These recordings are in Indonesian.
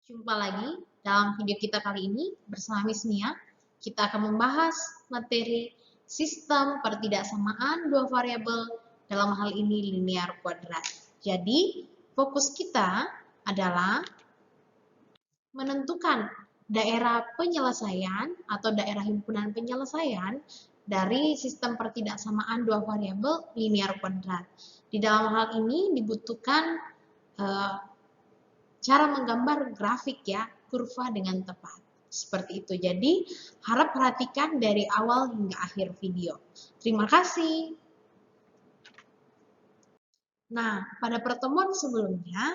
Jumpa lagi dalam video kita kali ini bersama Miss Mia. Kita akan membahas materi sistem pertidaksamaan dua variabel, dalam hal ini linear kuadrat. Jadi, fokus kita adalah menentukan daerah penyelesaian atau daerah himpunan penyelesaian dari sistem pertidaksamaan dua variabel linear kuadrat. Di dalam hal ini dibutuhkan cara menggambar grafik ya, kurva dengan tepat. Seperti itu. Jadi, harap perhatikan dari awal hingga akhir video. Terima kasih. Nah, pada pertemuan sebelumnya,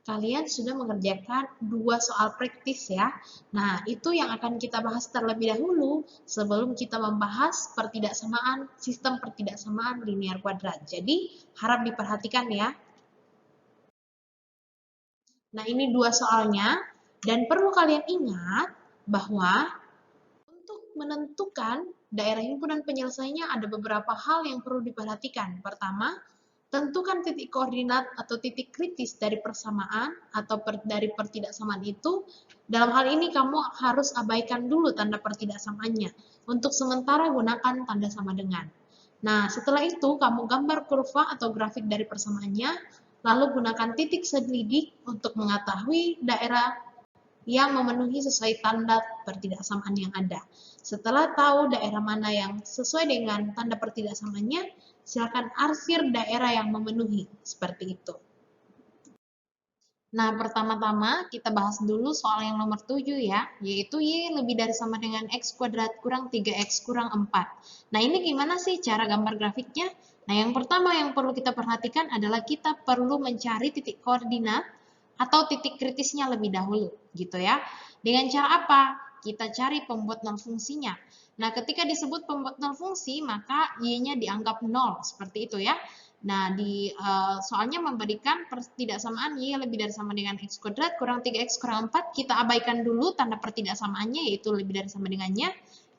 kalian sudah mengerjakan 2 soal praktis ya. Nah, itu yang akan kita bahas terlebih dahulu sebelum kita membahas sistem pertidaksamaan linear kuadrat. Jadi, harap diperhatikan ya. Nah, ini 2 soalnya, dan perlu kalian ingat bahwa untuk menentukan daerah himpunan penyelesaiannya ada beberapa hal yang perlu diperhatikan. Pertama, tentukan titik koordinat atau titik kritis dari persamaan atau dari pertidaksamaan itu. Dalam hal ini kamu harus abaikan dulu tanda pertidaksamaannya. Untuk sementara gunakan tanda sama dengan. Nah, setelah itu kamu gambar kurva atau grafik dari persamaannya, lalu gunakan titik selidik untuk mengetahui daerah yang memenuhi sesuai tanda pertidaksamaan yang ada. Setelah tahu daerah mana yang sesuai dengan tanda pertidaksamaannya, silakan arsir daerah yang memenuhi, seperti itu. Nah, pertama-tama kita bahas dulu soal yang nomor 7 ya, yaitu Y lebih dari sama dengan X kuadrat kurang 3X kurang 4. Nah, ini gimana sih cara gambar grafiknya? Nah, yang pertama yang perlu kita perhatikan adalah kita perlu mencari titik koordinat atau titik kritisnya lebih dahulu, gitu ya. Dengan cara apa? Kita cari pembuat nol fungsinya. Nah, ketika disebut pembuat nol fungsi, maka Y-nya dianggap 0, seperti itu ya. Nah, soalnya memberikan pertidaksamaan Y lebih dari sama dengan X kuadrat kurang 3X kurang 4. Kita abaikan dulu tanda pertidaksamaannya, yaitu lebih dari sama dengannya.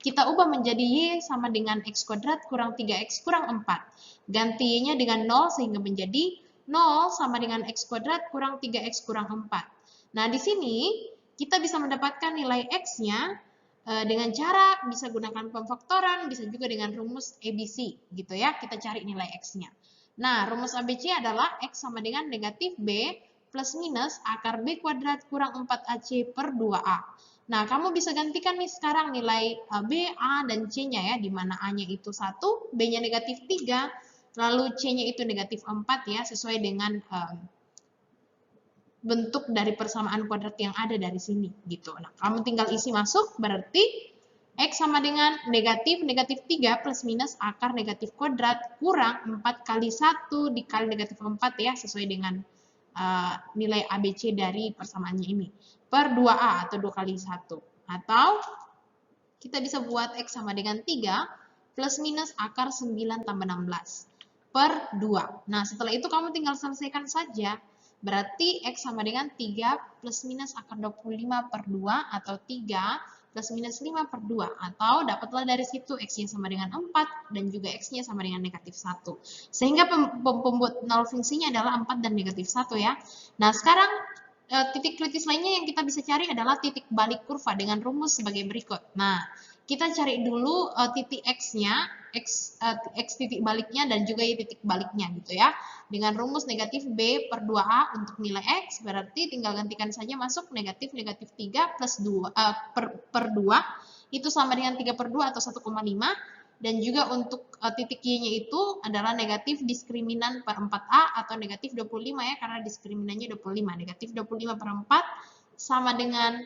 Kita ubah menjadi Y sama dengan X kuadrat kurang 3X kurang 4. Ganti Y-nya dengan 0 sehingga menjadi 0 sama dengan X kuadrat kurang 3X kurang 4. Nah, di sini kita bisa mendapatkan nilai X-nya dengan cara bisa gunakan pemfaktoran, bisa juga dengan rumus ABC, gitu ya. Kita cari nilai X-nya. Nah, rumus ABC adalah X sama dengan negatif B plus minus akar B kuadrat kurang 4AC per 2A. Nah, kamu bisa gantikan nih sekarang nilai B, A, dan C-nya ya, di mana A-nya itu 1, B-nya negatif 3, lalu C-nya itu negatif 4 ya, sesuai dengan bentuk dari persamaan kuadrat yang ada dari sini gitu. Nah, kamu tinggal isi masuk, berarti X sama dengan negatif 3 plus minus akar negatif kuadrat kurang 4 kali 1 dikali negatif 4 ya, sesuai dengan nilai ABC dari persamaannya ini. Per 2A atau 2 kali 1. Atau kita bisa buat X sama dengan 3 plus minus akar 9 tambah 16 per 2. Nah, setelah itu kamu tinggal selesaikan saja. Berarti X sama dengan 3 plus minus akar 25 per 2 atau 3 plus minus 5 per 2. Atau dapatlah dari situ X-nya sama dengan 4 dan juga X-nya sama dengan negatif 1. Sehingga pembuat nol fungsinya adalah 4 dan negatif 1 ya. Nah, sekarang titik kritis lainnya yang kita bisa cari adalah titik balik kurva dengan rumus sebagai berikut. Nah, kita cari dulu titik X-nya, X titik baliknya dan juga Y titik baliknya gitu ya. Dengan rumus negatif B per 2A untuk nilai X, berarti tinggal gantikan saja masuk negatif 3 plus 2, per 2, itu sama dengan 3 per 2 atau 1,5. Dan juga untuk titik Y-nya itu adalah negatif diskriminan per 4A atau negatif 25 ya, karena diskriminannya 25. Negatif 25 per 4 sama dengan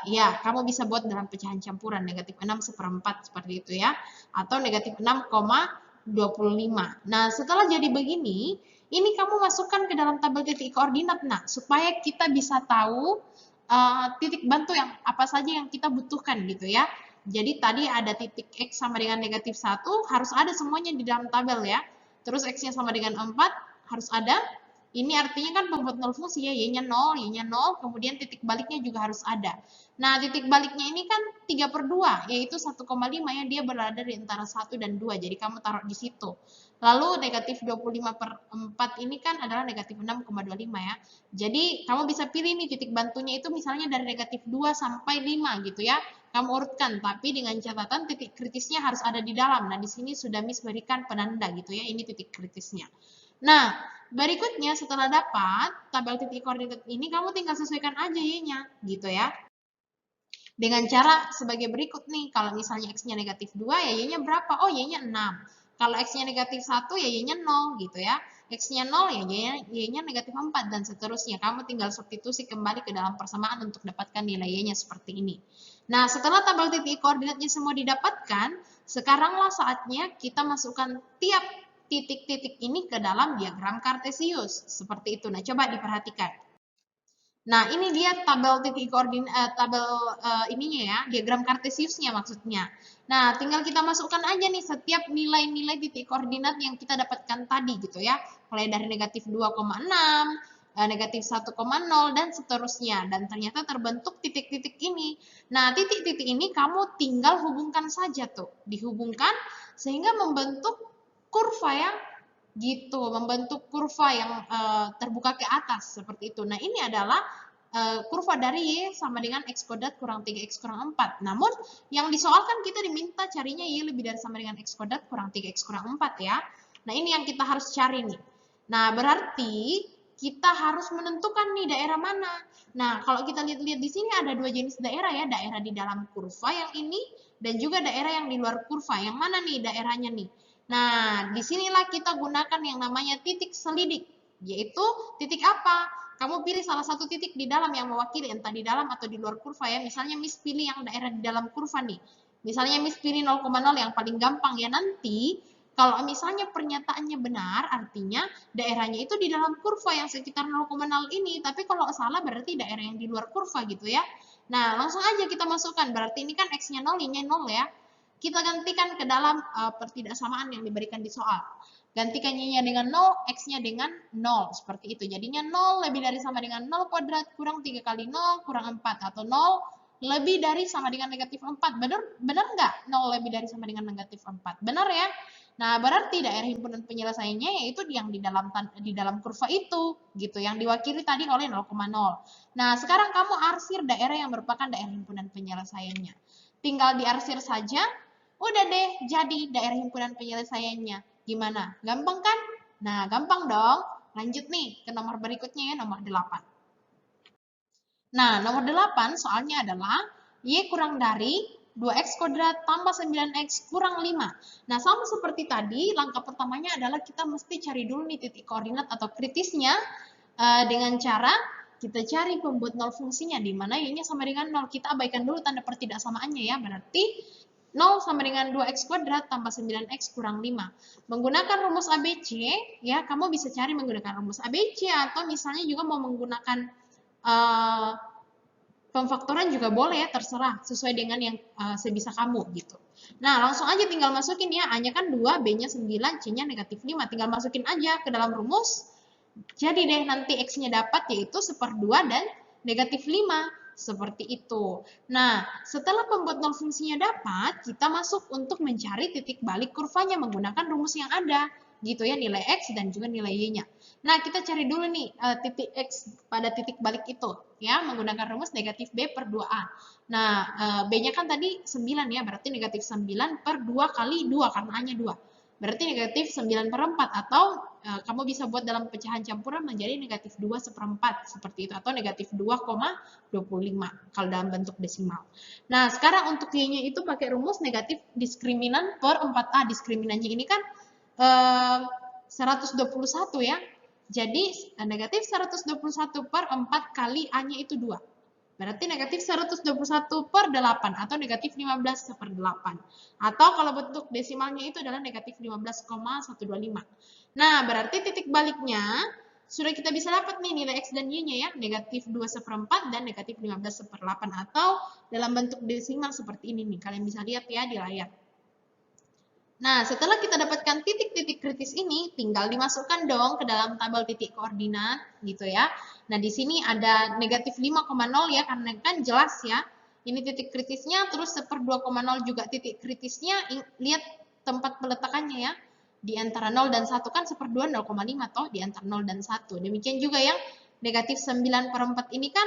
ya, kamu bisa buat dalam pecahan campuran negatif 6 seperempat seperti itu ya, atau negatif 6,25. Nah, setelah jadi begini, ini kamu masukkan ke dalam tabel titik koordinat. Nah, supaya kita bisa tahu titik bantu yang apa saja yang kita butuhkan gitu ya. Jadi tadi ada titik X sama dengan negatif 1, harus ada semuanya di dalam tabel ya. Terus X-nya sama dengan 4, harus ada. Ini artinya kan pembuat nol fungsi ya, y-nya 0, y-nya 0, kemudian titik baliknya juga harus ada. Nah, titik baliknya ini kan 3/2, yaitu 1,5 ya, dia berada di antara 1 dan 2, jadi kamu taruh di situ. Lalu negatif 25/4 ini kan adalah negatif 6,25 ya. Jadi, kamu bisa pilih nih titik bantunya itu misalnya dari negatif 2 sampai 5 gitu ya. Kamu urutkan, tapi dengan catatan titik kritisnya harus ada di dalam. Nah, di sini sudah Miss berikan penanda gitu ya, ini titik kritisnya. Nah, berikutnya setelah dapat tabel titik koordinat ini, kamu tinggal sesuaikan aja y-nya, gitu ya. Dengan cara sebagai berikut nih, kalau misalnya x-nya negatif 2, ya y-nya berapa? Oh, y-nya 6. Kalau x-nya negatif 1, ya y-nya 0, gitu ya. X-nya 0, ya y-nya negatif 4, dan seterusnya. Kamu tinggal substitusi kembali ke dalam persamaan untuk dapatkan nilai y-nya seperti ini. Nah, setelah tabel titik koordinatnya semua didapatkan, sekaranglah saatnya kita masukkan tiap titik-titik ini ke dalam diagram Kartesius. Seperti itu. Nah, coba diperhatikan. Nah, ini dia tabel titik koordinat, ininya ya, diagram Kartesiusnya maksudnya. Nah, tinggal kita masukkan aja nih setiap nilai-nilai titik koordinat yang kita dapatkan tadi gitu ya. Mulai dari negatif 2,6, negatif 1,0, dan seterusnya. Dan ternyata terbentuk titik-titik ini. Nah, titik-titik ini kamu tinggal hubungkan saja tuh. Dihubungkan sehingga membentuk kurva ya, gitu, membentuk kurva yang terbuka ke atas seperti itu. Nah, ini adalah kurva dari y sama dengan x kuadrat kurang 3x kurang 4. Namun, yang disoalkan kita diminta carinya y lebih dari sama dengan x kuadrat kurang 3x kurang 4 ya. Nah, ini yang kita harus cari nih. Nah, berarti kita harus menentukan nih daerah mana. Nah, kalau kita lihat-lihat di sini ada dua jenis daerah ya, daerah di dalam kurva yang ini dan juga daerah yang di luar kurva. Yang mana nih daerahnya nih? Nah, disinilah kita gunakan yang namanya titik selidik, yaitu titik apa? Kamu pilih salah satu titik di dalam yang mewakili, entah di dalam atau di luar kurva ya. Misalnya Miss pilih yang daerah di dalam kurva nih. Misalnya Miss pilih 0,0 yang paling gampang ya. Nanti kalau misalnya pernyataannya benar, artinya daerahnya itu di dalam kurva yang sekitar 0,0 ini. Tapi kalau salah berarti daerah yang di luar kurva gitu ya. Nah, langsung aja kita masukkan. Berarti ini kan X-nya 0, Y-nya 0 ya. Kita gantikan ke dalam pertidaksamaan yang diberikan di soal. Gantikan y-nya dengan 0, x-nya dengan 0. Seperti itu. Jadinya 0 lebih dari sama dengan 0 kuadrat kurang 3 kali 0 kurang 4. Atau 0 lebih dari sama dengan negatif 4. Benar nggak? 0 lebih dari sama dengan negatif 4. Benar ya? Nah, berarti daerah himpunan penyelesaiannya yaitu yang di dalam kurva itu. Gitu. Yang diwakili tadi oleh 0,0. Nah, sekarang kamu arsir daerah yang merupakan daerah himpunan penyelesaiannya. Tinggal diarsir saja. Udah deh, jadi daerah himpunan penyelesaiannya. Gimana? Gampang kan? Nah, gampang dong. Lanjut nih ke nomor berikutnya ya, nomor 8. Nah, nomor 8 soalnya adalah y kurang dari 2x kuadrat tambah 9x kurang 5. Nah, sama seperti tadi, langkah pertamanya adalah kita mesti cari dulu nih titik koordinat atau kritisnya dengan cara kita cari pembuat nol fungsinya, di mana y-nya sama dengan 0. Kita abaikan dulu tanda pertidaksamaannya ya, berarti 0 sama dengan 2x kuadrat tambah 9x kurang 5. Menggunakan rumus ABC, ya kamu bisa cari menggunakan rumus ABC atau misalnya juga mau menggunakan pemfaktoran juga boleh ya, terserah sesuai dengan yang sebisa kamu gitu. Nah, langsung aja tinggal masukin ya, A-nya kan 2, B-nya 9, C-nya negatif 5. Tinggal masukin aja ke dalam rumus. Jadi deh nanti X-nya dapat yaitu 1/2 dan negatif 5. Seperti itu. Nah, setelah pembuat nol fungsinya dapat, kita masuk untuk mencari titik balik kurvanya menggunakan rumus yang ada. Gitu ya, nilai X dan juga nilai Y-nya. Nah, kita cari dulu nih titik X pada titik balik itu. Ya, menggunakan rumus negatif B per 2A. Nah, B-nya kan tadi 9 ya, berarti negatif 9 per 2 kali 2, karena A-nya 2. Berarti negatif 9/4 atau kamu bisa buat dalam pecahan campuran menjadi negatif 2/4 seperti itu atau negatif 2,25 kalau dalam bentuk desimal. Nah, sekarang untuk Y-nya itu pakai rumus negatif diskriminan per 4A. Diskriminannya ini kan 121 ya. Jadi negatif 121 per 4 kali A-nya itu 2. Berarti negatif 121 per 8 atau negatif 15 per 8. Atau kalau bentuk desimalnya itu adalah negatif 15,125. Nah, berarti titik baliknya sudah kita bisa dapat nih nilai X dan Y-nya ya. Negatif 2/4 dan negatif 15/8. Atau dalam bentuk desimal seperti ini nih. Kalian bisa lihat ya di layar. Nah, setelah kita dapatkan titik-titik kritis ini, tinggal dimasukkan dong ke dalam tabel titik koordinat, gitu ya. Nah, di sini ada negatif 5,0 ya, karena kan jelas ya, ini titik kritisnya, terus 1/2,0 juga titik kritisnya, lihat tempat peletakannya ya, di antara 0 dan 1 kan 1/2 0,5 toh, di antara 0 dan 1. Demikian juga yang negatif 9/4 ini kan,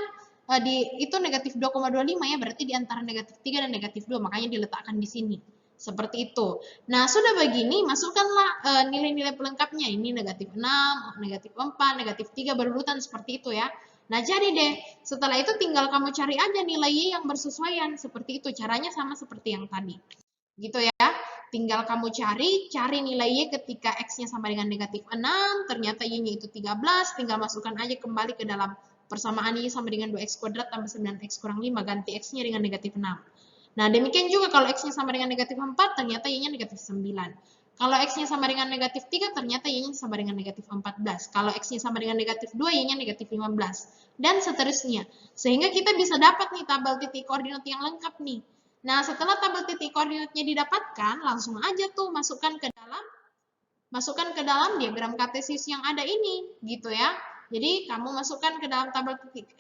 itu negatif 2,25 ya, berarti di antara negatif 3 dan negatif 2, makanya diletakkan di sini. Seperti itu. Nah, sudah begini, masukkanlah nilai-nilai pelengkapnya. Ini negatif 6, negatif 4, negatif 3, berurutan seperti itu ya. Nah, jadi deh, setelah itu tinggal kamu cari aja nilai Y yang bersesuaian. Seperti itu, caranya sama seperti yang tadi. Gitu ya. Tinggal kamu cari nilai Y ketika X-nya sama dengan negatif 6, ternyata Y-nya itu 13, tinggal masukkan aja kembali ke dalam persamaan Y sama dengan 2X kuadrat tambah 9X kurang 5, ganti X-nya dengan negatif 6. Nah, demikian juga kalau X-nya sama dengan negatif 4, ternyata Y-nya negatif 9. Kalau X-nya sama dengan negatif 3, ternyata Y-nya sama dengan negatif 14. Kalau X-nya sama dengan negatif 2, Y-nya negatif 15. Dan seterusnya. Sehingga kita bisa dapat nih tabel titik koordinat yang lengkap nih. Nah, setelah tabel titik koordinatnya didapatkan, langsung aja tuh masukkan ke dalam diagram kartesius yang ada ini, gitu ya. Jadi kamu masukkan ke dalam tabel titik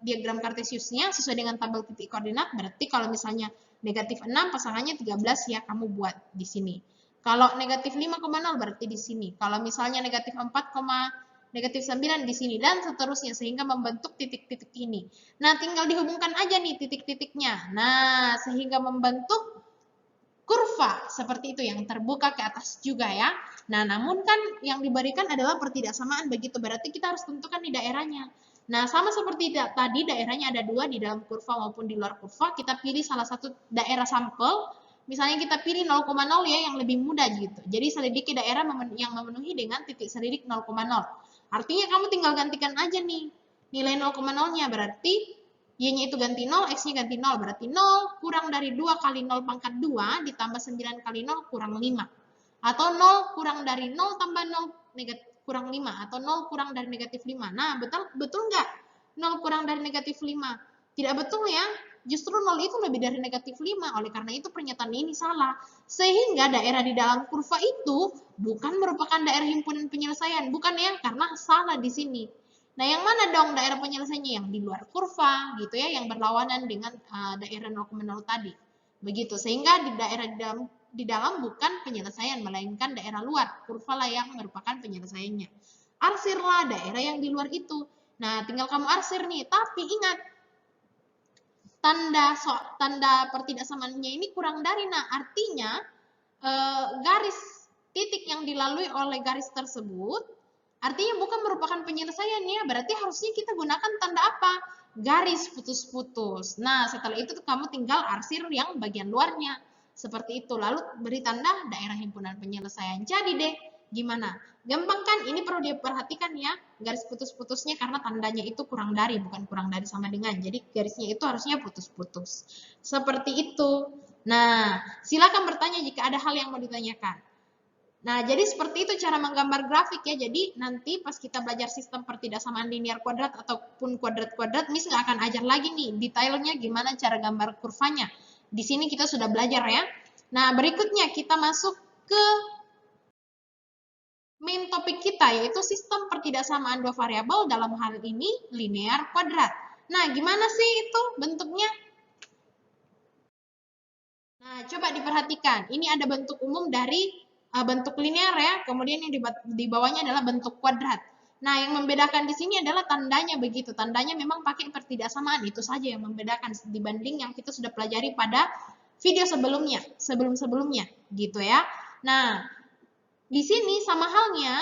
diagram kartesiusnya sesuai dengan tabel titik koordinat. Berarti kalau misalnya negatif 6 pasangannya 13 ya kamu buat di sini. Kalau negatif 5,0 berarti di sini. Kalau misalnya negatif 4, negatif 9 di sini dan seterusnya sehingga membentuk titik-titik ini. Nah, tinggal dihubungkan aja nih titik-titiknya. Nah, sehingga membentuk kurva seperti itu yang terbuka ke atas juga ya. Nah, namun kan yang diberikan adalah pertidaksamaan begitu, berarti kita harus tentukan di daerahnya. Nah, sama seperti tadi daerahnya ada dua di dalam kurva maupun di luar kurva, kita pilih salah satu daerah sampel, misalnya kita pilih 0,0 ya yang lebih mudah gitu. Jadi selidiki daerah yang memenuhi dengan titik selidik 0,0. Artinya kamu tinggal gantikan aja nih nilai 0,0-nya, berarti Y-nya itu ganti 0, X-nya ganti 0. Berarti 0 kurang dari 2 kali 0 pangkat 2 ditambah 9 kali 0 kurang 5. Atau 0 kurang dari 0 tambah 0 kurang 5. Atau 0 kurang dari negatif 5. Nah, betul nggak? 0 kurang dari negatif 5. Tidak betul ya. Justru 0 itu lebih dari negatif 5. Oleh karena itu pernyataan ini salah. Sehingga daerah di dalam kurva itu bukan merupakan daerah himpunan penyelesaian. Bukan ya, karena salah di sini. Nah, yang mana dong daerah penyelesaiannya? Yang di luar kurva, gitu ya, yang berlawanan dengan daerah 0,0 tadi. Begitu, sehingga di daerah di dalam bukan penyelesaian, melainkan daerah luar. Kurva lah yang merupakan penyelesaiannya. Arsirlah daerah yang di luar itu. Nah, tinggal kamu arsir nih, tapi ingat, tanda pertidaksamaannya ini kurang dari. Nah, artinya garis titik yang dilalui oleh garis tersebut artinya bukan merupakan penyelesaian ya, berarti harusnya kita gunakan tanda apa? Garis putus-putus. Nah, setelah itu kamu tinggal arsir yang bagian luarnya. Seperti itu, lalu beri tanda daerah himpunan penyelesaian. Jadi deh, gimana? Gampang kan? Ini perlu diperhatikan ya, garis putus-putusnya karena tandanya itu kurang dari, bukan kurang dari sama dengan. Jadi garisnya itu harusnya putus-putus. Seperti itu. Nah, silakan bertanya jika ada hal yang mau ditanyakan. Nah, jadi seperti itu cara menggambar grafik ya. Jadi nanti pas kita belajar sistem pertidaksamaan linear kuadrat ataupun kuadrat-kuadrat, Miss nggak akan ajar lagi nih detailnya gimana cara gambar kurvanya. Di sini kita sudah belajar ya. Nah, berikutnya kita masuk ke main topik kita, yaitu sistem pertidaksamaan dua variabel, dalam hal ini linear kuadrat. Nah, gimana sih itu bentuknya? Nah, coba diperhatikan. Ini ada bentuk umum dari bentuk linear ya, kemudian yang di bawahnya adalah bentuk kuadrat. Nah, yang membedakan di sini adalah tandanya begitu. Tandanya memang pakai pertidaksamaan, itu saja yang membedakan dibanding yang kita sudah pelajari pada video sebelumnya, sebelum-sebelumnya gitu ya. Nah, di sini sama halnya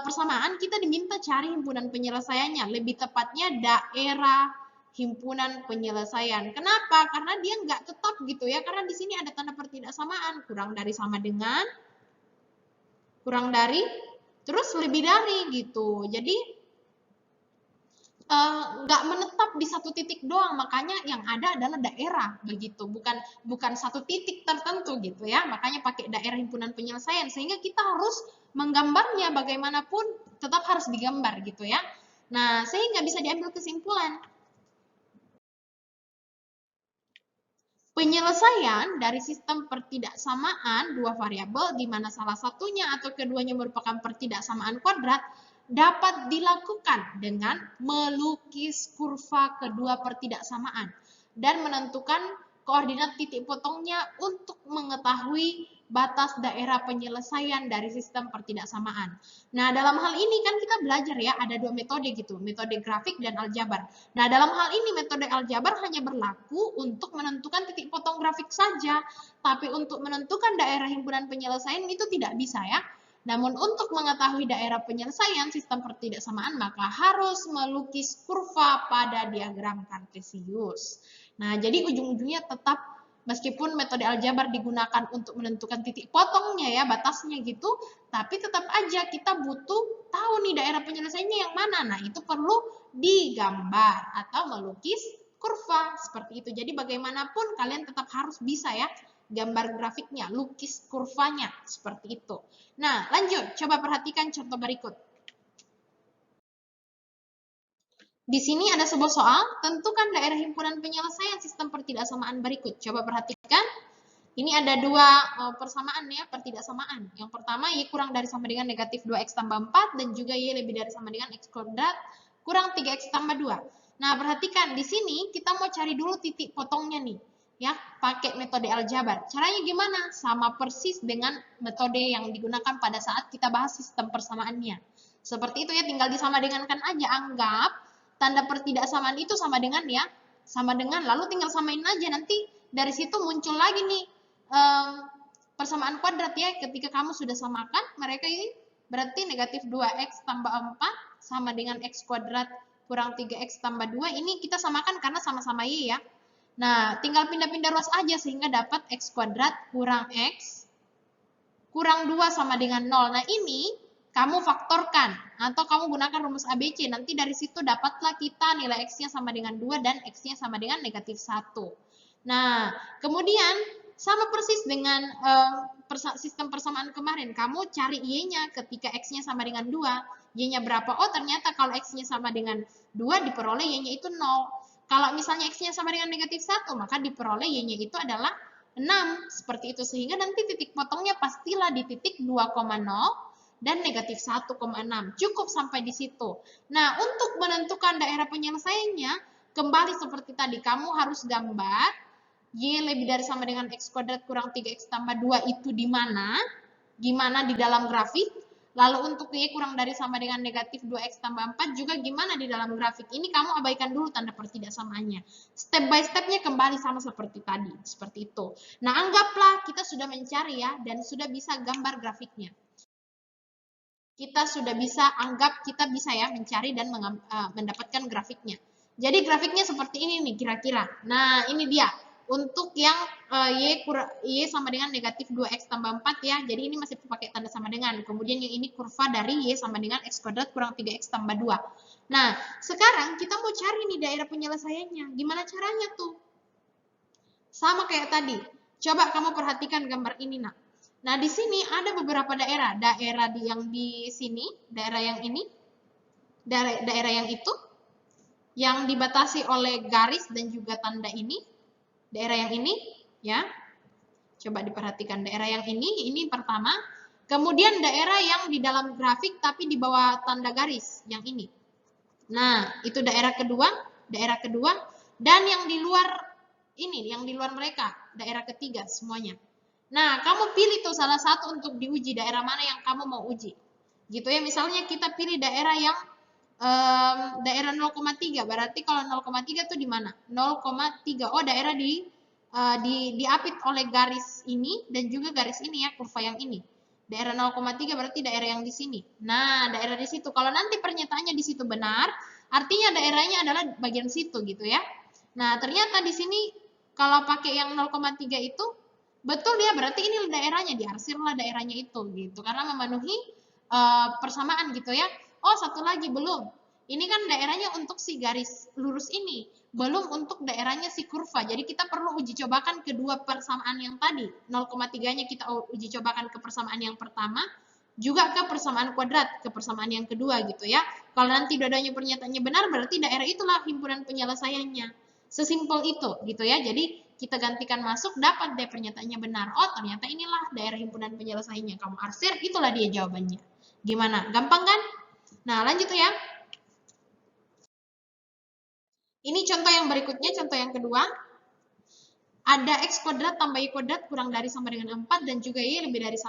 persamaan kita diminta cari himpunan penyelesaiannya, lebih tepatnya daerah himpunan penyelesaian. Kenapa? Karena dia nggak tetap gitu ya, karena di sini ada tanda pertidaksamaan, kurang dari sama dengan, kurang dari, terus lebih dari gitu. Jadi nggak menetap di satu titik doang, makanya yang ada adalah daerah begitu, bukan satu titik tertentu gitu ya. Makanya pakai daerah himpunan penyelesaian, sehingga kita harus menggambarnya bagaimanapun tetap harus digambar gitu ya. Nah, sehingga bisa diambil kesimpulan. Penyelesaian dari sistem pertidaksamaan dua variabel di mana salah satunya atau keduanya merupakan pertidaksamaan kuadrat dapat dilakukan dengan melukis kurva kedua pertidaksamaan dan menentukan koordinat titik potongnya untuk mengetahui batas daerah penyelesaian dari sistem pertidaksamaan. Nah, dalam hal ini kan kita belajar ya, ada dua metode gitu, metode grafik dan aljabar. Nah, dalam hal ini metode aljabar hanya berlaku untuk menentukan titik potong grafik saja, tapi untuk menentukan daerah himpunan penyelesaian itu tidak bisa ya. Namun untuk mengetahui daerah penyelesaian sistem pertidaksamaan maka harus melukis kurva pada diagram kartesius. Nah, jadi ujung-ujungnya tetap meskipun metode aljabar digunakan untuk menentukan titik potongnya ya, batasnya gitu, tapi tetap aja kita butuh tahu nih daerah penyelesaiannya yang mana. Nah, itu perlu digambar atau melukis kurva seperti itu. Jadi bagaimanapun kalian tetap harus bisa ya gambar grafiknya, lukis kurvanya seperti itu. Nah, lanjut, coba perhatikan contoh berikut. Di sini ada sebuah soal, tentukan daerah himpunan penyelesaian sistem pertidaksamaan berikut. Coba perhatikan, ini ada dua persamaan ya, pertidaksamaan. Yang pertama, Y kurang dari sama dengan negatif 2X tambah 4, dan juga Y lebih dari sama dengan X kuadrat kurang 3X tambah 2. Nah, perhatikan, di sini kita mau cari dulu titik potongnya nih. Ya, pakai metode aljabar. Caranya gimana? Sama persis dengan metode yang digunakan pada saat kita bahas sistem persamaannya. Seperti itu ya, tinggal disamadengankan aja. Anggap tanda pertidaksamaan itu sama dengan ya, sama dengan, lalu tinggal samain aja, nanti dari situ muncul lagi nih persamaan kuadrat ya. Ketika kamu sudah samakan mereka ini, berarti negatif 2X tambah 4 sama dengan X kuadrat kurang 3X tambah 2, ini kita samakan karena sama-sama Y ya. Nah, tinggal pindah-pindah ruas aja sehingga dapat X kuadrat kurang X kurang 2 sama dengan 0. Nah, ini kamu faktorkan atau kamu gunakan rumus ABC. Nanti dari situ dapatlah kita nilai X-nya sama dengan 2 dan X-nya sama dengan negatif 1. Nah, kemudian sama persis dengan sistem persamaan kemarin. Kamu cari Y-nya ketika X-nya sama dengan 2. Y-nya berapa? Oh, ternyata kalau X-nya sama dengan 2 diperoleh Y-nya itu 0. Kalau misalnya X-nya sama dengan negatif 1, maka diperoleh Y-nya itu adalah 6. Seperti itu. Sehingga nanti titik potongnya pastilah di titik 2,0 dan negatif 1,6. Cukup sampai di situ. Nah, untuk menentukan daerah penyelesaiannya, kembali seperti tadi, kamu harus gambar Y lebih dari sama dengan X kuadrat kurang 3X tambah 2 itu di mana? Gimana di dalam grafik? Lalu untuk Y kurang dari sama dengan negatif 2X tambah 4 juga gimana di dalam grafik? Ini kamu abaikan dulu tanda pertidaksamaannya. Step by stepnya kembali sama seperti tadi. Seperti itu. Nah, anggaplah kita sudah mencari ya dan sudah bisa gambar grafiknya. Kita sudah bisa, anggap kita bisa ya mencari dan mendapatkan grafiknya. Jadi grafiknya seperti ini nih kira-kira. Nah, ini dia. Untuk yang Y sama dengan negatif 2X tambah 4 ya. Jadi ini masih pakai tanda sama dengan. Kemudian yang ini kurva dari Y sama dengan X kuadrat kurang 3X tambah 2. Nah, sekarang kita mau cari nih daerah penyelesaiannya. Gimana caranya tuh? Sama kayak tadi. Coba kamu perhatikan gambar ini, nak. Nah, di sini ada beberapa daerah. Daerah yang di sini, daerah yang ini, daerah yang itu, yang dibatasi oleh garis dan juga tanda ini. Daerah yang ini, ya. Coba diperhatikan daerah yang ini pertama. Kemudian daerah yang di dalam grafik tapi di bawah tanda garis, yang ini. Nah, itu daerah kedua. Dan yang di luar ini, yang di luar mereka, daerah ketiga semuanya. Nah, kamu pilih tuh salah satu untuk diuji, daerah mana yang kamu mau uji. Gitu ya, misalnya kita pilih daerah yang daerah 0,3, berarti kalau 0,3 itu di mana? 0,3. Oh, daerah diapit oleh garis ini dan juga garis ini ya, kurva yang ini. Daerah 0,3 berarti daerah yang di sini. Nah, daerah di situ. Kalau nanti pernyataannya di situ benar, artinya daerahnya adalah bagian situ gitu ya. Nah, ternyata di sini kalau pakai yang 0,3 itu betul ya, berarti ini daerahnya, diarsirlah daerahnya itu gitu karena memenuhi persamaan gitu ya. Oh, satu lagi belum. Ini kan daerahnya untuk si garis lurus ini, belum untuk daerahnya si kurva. Jadi kita perlu uji cobakan kedua persamaan yang tadi. 0,3-nya kita uji cobakan ke persamaan yang pertama, juga ke persamaan kuadrat, ke persamaan yang kedua gitu ya. Kalau nanti dua-duanya pernyataannya benar, berarti daerah itulah himpunan penyelesaiannya. Sesimpel itu gitu ya. Jadi kita gantikan masuk, dapat deh pernyataannya benar. Oh, ternyata inilah daerah himpunan penyelesaiannya. Kamu arsir, itulah dia jawabannya. Gimana? Gampang kan? Nah, lanjut ya. Ini contoh yang berikutnya, contoh yang kedua. Ada x kuadrat tambah y kuadrat kurang dari sama dengan 4 dan juga y lebih dari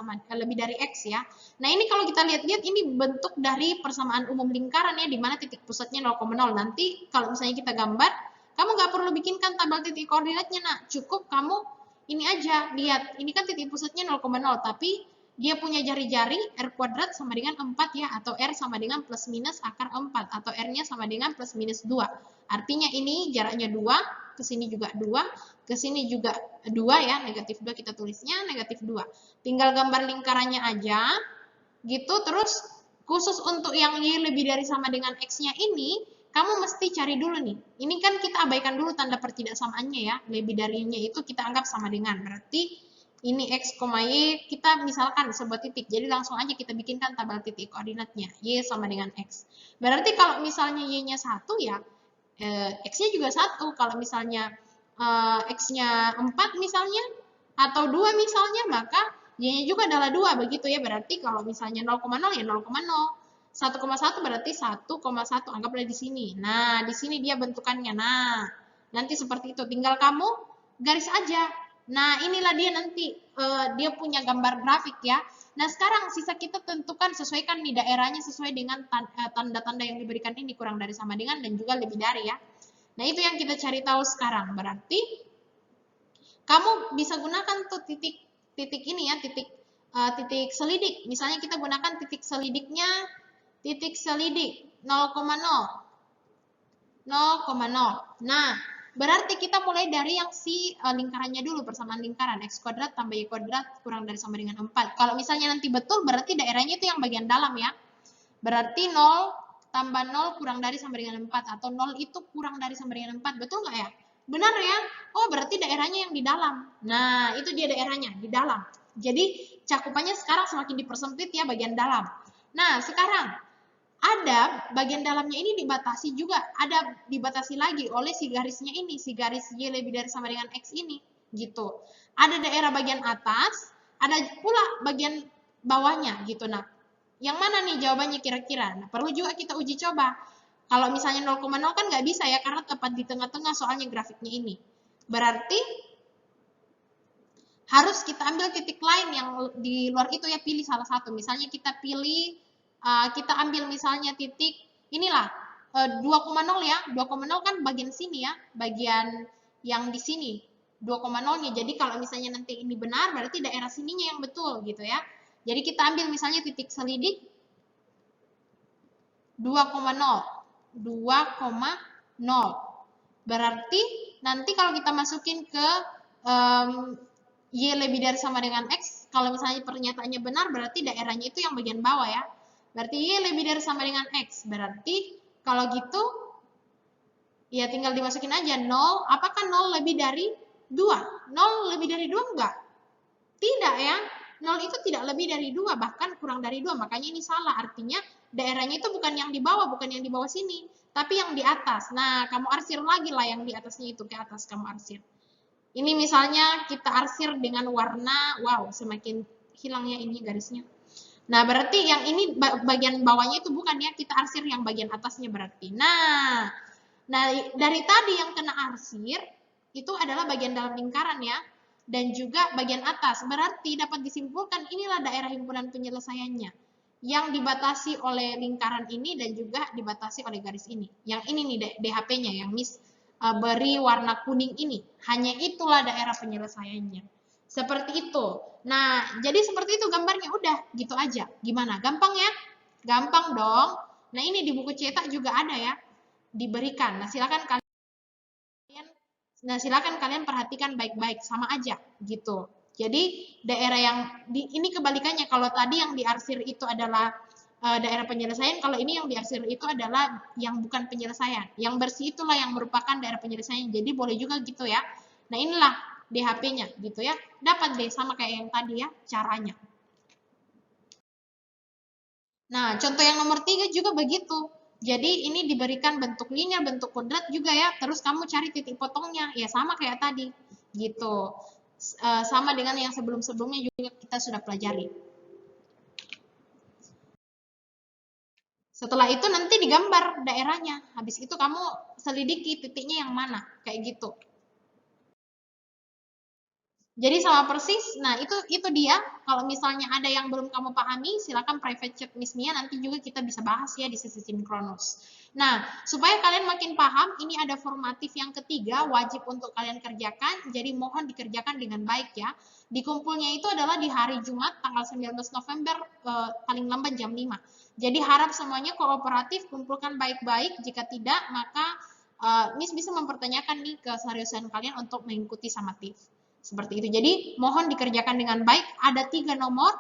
x ya. Nah, ini kalau kita lihat-lihat ini bentuk dari persamaan umum lingkaran ya, di mana titik pusatnya 0,0. Nanti kalau misalnya kita gambar, kamu nggak perlu bikinkan tabel titik koordinatnya, nah. Cukup kamu ini aja, lihat. Ini kan titik pusatnya 0,0, tapi dia punya jari-jari, r kuadrat sama dengan 4 ya, atau r sama dengan plus minus akar 4, atau r-nya sama dengan plus minus 2. Artinya ini jaraknya 2, ke sini juga 2, ke sini juga 2 ya, negatif 2 kita tulisnya, negatif 2. Tinggal gambar lingkarannya aja, gitu. Terus khusus untuk yang y lebih dari sama dengan x-nya ini, kamu mesti cari dulu nih. Ini kan kita abaikan dulu tanda pertidaksamaannya ya, lebih darinya itu kita anggap sama dengan, berarti ini x, y, kita misalkan sebuah titik, jadi langsung aja kita bikinkan tabel titik koordinatnya, y sama dengan x. Berarti kalau misalnya y-nya 1 ya, x-nya juga 1. Kalau misalnya x-nya 4 misalnya, atau 2 misalnya, maka y-nya juga adalah 2, begitu ya. Berarti kalau misalnya 0,0 ya 0,0. 1,1 berarti 1,1, anggaplah di sini. Nah, di sini dia bentukannya. Nah, nanti seperti itu. Tinggal kamu garis aja. Nah, inilah dia nanti dia punya gambar grafik ya. Nah, sekarang sisa kita tentukan, sesuaikan nih daerahnya sesuai dengan tanda-tanda yang diberikan ini, kurang dari sama dengan dan juga lebih dari ya. Nah, itu yang kita cari tahu sekarang. Berarti kamu bisa gunakan tuh titik ini ya, titik selidik. Misalnya kita gunakan titik selidiknya, titik selidik 0,0. Nah, berarti kita mulai dari yang si lingkarannya dulu, persamaan lingkaran x kuadrat tambah y kuadrat kurang dari sama dengan 4. Kalau misalnya nanti betul, berarti daerahnya itu yang bagian dalam ya. Berarti 0 tambah 0 kurang dari sama dengan 4, atau 0 itu kurang dari sama dengan 4, betul nggak ya? Benar ya? Oh, berarti daerahnya yang di dalam. Nah, itu dia daerahnya, di dalam. Jadi, cakupannya sekarang semakin dipersempit ya, bagian dalam. Nah, sekarang ada bagian dalamnya ini dibatasi juga, ada dibatasi lagi oleh si garisnya ini, si garis y lebih dari sama dengan x ini, gitu. Ada daerah bagian atas, ada pula bagian bawahnya, gitu. Nah, yang mana nih jawabannya kira-kira? Nah, perlu juga kita uji coba. Kalau misalnya 0,0 kan nggak bisa ya, karena tepat di tengah-tengah soalnya grafiknya ini. Berarti harus kita ambil titik lain yang di luar itu ya, pilih salah satu. Misalnya kita pilih, kita ambil misalnya titik inilah 2,0 ya. 2,0 kan bagian sini ya, bagian yang di sini 2,0-nya. Jadi kalau misalnya nanti ini benar, berarti daerah sininya yang betul gitu ya. Jadi kita ambil misalnya titik selidik 2,0. 2,0. Berarti nanti kalau kita masukin ke y lebih dari sama dengan x, kalau misalnya pernyataannya benar, berarti daerahnya itu yang bagian bawah ya. Berarti y lebih dari sama dengan x. Berarti kalau gitu, ya tinggal dimasukin aja 0. Apakah 0 lebih dari 2? 0 lebih dari 2 enggak? Tidak ya. 0 itu tidak lebih dari 2, bahkan kurang dari 2. Makanya ini salah. Artinya daerahnya itu bukan yang di bawah, bukan yang di bawah sini, tapi yang di atas. Nah, kamu arsir lagi lah yang di atasnya itu, ke atas kamu arsir. Ini misalnya kita arsir dengan warna, wow, semakin hilangnya ini garisnya. Nah, berarti yang ini bagian bawahnya itu bukan ya, kita arsir yang bagian atasnya berarti. Nah, dari tadi yang kena arsir, itu adalah bagian dalam lingkaran ya, dan juga bagian atas. Berarti dapat disimpulkan inilah daerah himpunan penyelesaiannya, yang dibatasi oleh lingkaran ini dan juga dibatasi oleh garis ini. Yang ini nih DHP-nya, yang Miss beri warna kuning ini. Hanya itulah daerah penyelesaiannya. Seperti itu. Nah, jadi seperti itu gambarnya. Udah, gitu aja. Gimana? Gampang ya? Gampang dong. Nah, ini di buku cetak juga ada ya. Diberikan. Nah, silakan kalian perhatikan baik-baik. Sama aja, gitu. Jadi, daerah yang ini kebalikannya. Kalau tadi yang diarsir itu adalah daerah penyelesaian, kalau ini yang diarsir itu adalah yang bukan penyelesaian. Yang bersih itulah yang merupakan daerah penyelesaian. Jadi boleh juga gitu ya. Nah, inilah DHP-nya gitu ya. Dapat deh sama kayak yang tadi ya caranya. Nah, contoh yang nomor 3 juga begitu. Jadi ini diberikan bentuk linear, bentuk kuadrat juga ya. Terus kamu cari titik potongnya. Ya sama kayak tadi. gitu. Sama dengan yang sebelum-sebelumnya juga kita sudah pelajari. Setelah itu nanti digambar daerahnya. Habis itu kamu selidiki titiknya yang mana, kayak gitu. Jadi sama persis. Nah, itu dia. Kalau misalnya ada yang belum kamu pahami, silakan private chat Miss Mia, nanti juga kita bisa bahas ya di sesi sinkronus. Nah, supaya kalian makin paham, ini ada formatif yang ketiga, wajib untuk kalian kerjakan. Jadi mohon dikerjakan dengan baik ya. Dikumpulnya itu adalah di hari Jumat tanggal 19 November paling lambat jam 5. Jadi harap semuanya kooperatif, kumpulkan baik-baik. Jika tidak, maka Miss bisa mempertanyakan nih keseriusan kalian untuk mengikuti summative. Seperti itu. Jadi mohon dikerjakan dengan baik. Ada 3 nomor.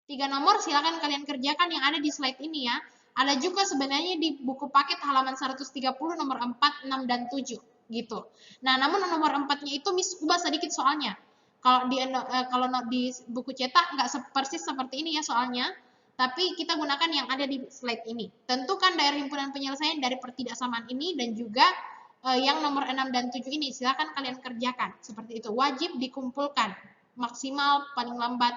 3 nomor silakan kalian kerjakan yang ada di slide ini ya. Ada juga sebenarnya di buku paket halaman 130 nomor 4, 6, dan 7 gitu. Nah, namun nomor 4-nya itu Miss ubah sedikit soalnya. Kalau di buku cetak nggak persis seperti ini ya soalnya, tapi kita gunakan yang ada di slide ini. Tentukan daerah himpunan penyelesaian dari pertidaksamaan ini dan juga yang nomor 6 dan 7 ini silakan kalian kerjakan. Seperti itu. Wajib dikumpulkan maksimal paling lambat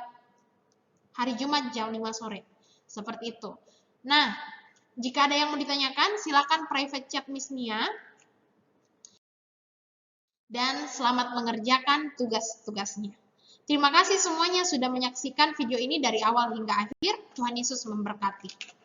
hari Jumat jam 5 sore. Seperti itu. Nah, jika ada yang mau ditanyakan, silakan private chat Miss Mia. Dan selamat mengerjakan tugas-tugasnya. Terima kasih semuanya sudah menyaksikan video ini dari awal hingga akhir. Tuhan Yesus memberkati.